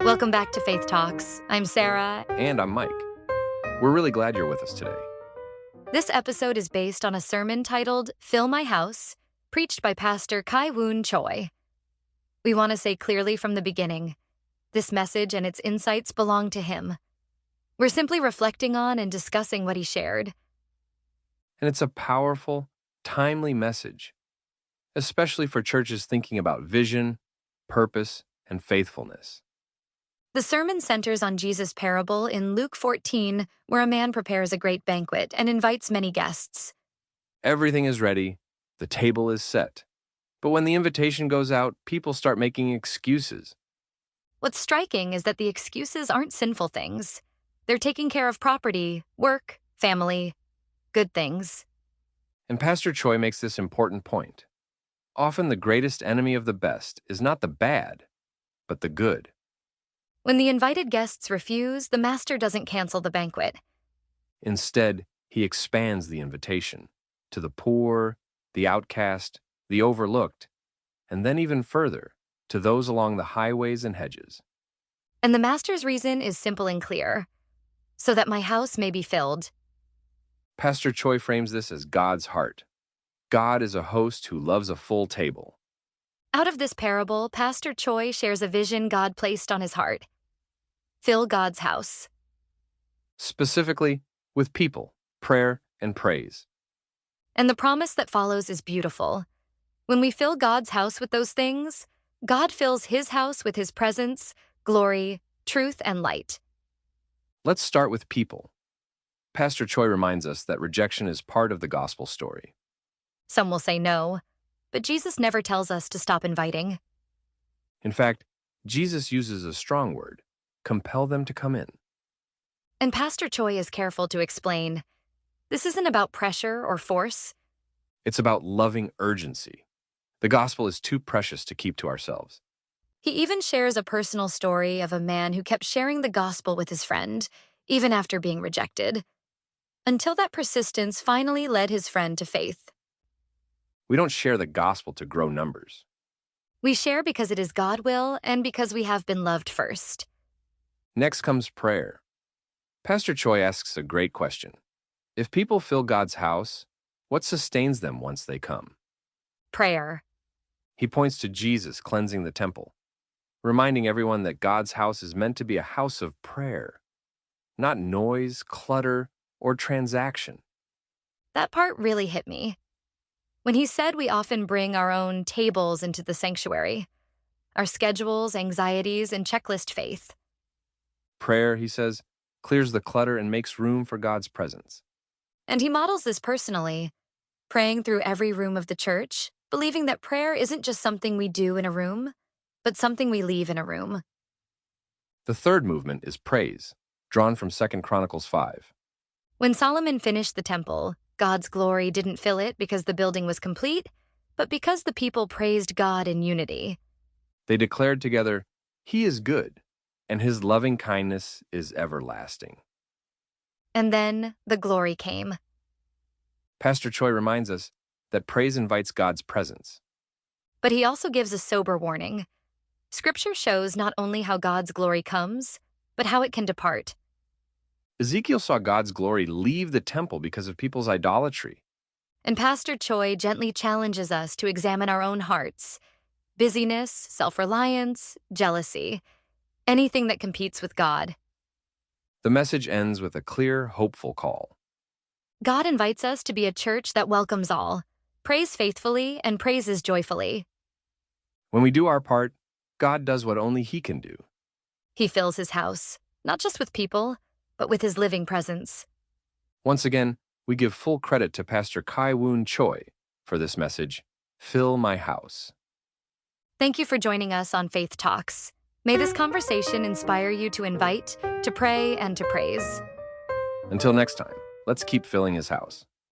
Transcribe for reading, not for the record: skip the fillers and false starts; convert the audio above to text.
Welcome back to Faith Talks. I'm Sarah. And I'm Mike. We're really glad you're with us today. This episode is based on a sermon titled Fill My House, preached by Pastor Kai-Woon Choi. We want to say clearly from the beginning, this message and its insights belong to him. We're simply reflecting on and discussing what he shared. And it's a powerful, timely message, especially for churches thinking about vision, purpose, and faithfulness. The sermon centers on Jesus' parable in Luke 14, where a man prepares a great banquet and invites many guests. Everything is ready, the table is set. But when the invitation goes out, people start making excuses. What's striking is that the excuses aren't sinful things. They're taking care of property, work, family, good things. And Pastor Choi makes this important point. Often the greatest enemy of the best is not the bad, but the good. When the invited guests refuse, the master doesn't cancel the banquet. Instead, he expands the invitation to the poor, the outcast, the overlooked, and then even further, to those along the highways and hedges. And the master's reason is simple and clear, so that my house may be filled. Pastor Choi frames this as God's heart. God is a host who loves a full table. Out of this parable, Pastor Choi shares a vision God placed on his heart. Fill God's house. Specifically, with people, prayer, and praise. And the promise that follows is beautiful. When we fill God's house with those things, God fills his house with his presence, glory, truth, and light. Let's start with people. Pastor Choi reminds us that rejection is part of the gospel story. Some will say no, but Jesus never tells us to stop inviting. In fact, Jesus uses a strong word, compel them to come in. And Pastor Choi is careful to explain, this isn't about pressure or force. It's about loving urgency. The gospel is too precious to keep to ourselves. He even shares a personal story of a man who kept sharing the gospel with his friend, even after being rejected, until that persistence finally led his friend to faith. We don't share the gospel to grow numbers. We share because it is God's will and because we have been loved first. Next comes prayer. Pastor Choi asks a great question. If people fill God's house, what sustains them once they come? Prayer. He points to Jesus cleansing the temple, reminding everyone that God's house is meant to be a house of prayer, not noise, clutter, or transaction. That part really hit me. When he said we often bring our own tables into the sanctuary, our schedules, anxieties, and checklist faith. Prayer, he says, clears the clutter and makes room for God's presence. And he models this personally, praying through every room of the church, believing that prayer isn't just something we do in a room, but something we leave in a room. The third movement is praise, drawn from 2 Chronicles 5. When Solomon finished the temple, God's glory didn't fill it because the building was complete, but because the people praised God in unity. They declared together, "He is good, and his loving kindness is everlasting." And then the glory came. Pastor Choi reminds us that praise invites God's presence. But he also gives a sober warning. Scripture shows not only how God's glory comes, but how it can depart. Ezekiel saw God's glory leave the temple because of people's idolatry. And Pastor Choi gently challenges us to examine our own hearts. Busyness, self-reliance, jealousy, anything that competes with God. The message ends with a clear, hopeful call. God invites us to be a church that welcomes all, prays faithfully, and praises joyfully. When we do our part, God does what only He can do. He fills his house, not just with people, but with his living presence. Once again, we give full credit to Pastor Kai-Woon Choi for this message, Fill My House. Thank you for joining us on Faith Talks. May this conversation inspire you to invite, to pray, and to praise. Until next time, let's keep filling His house.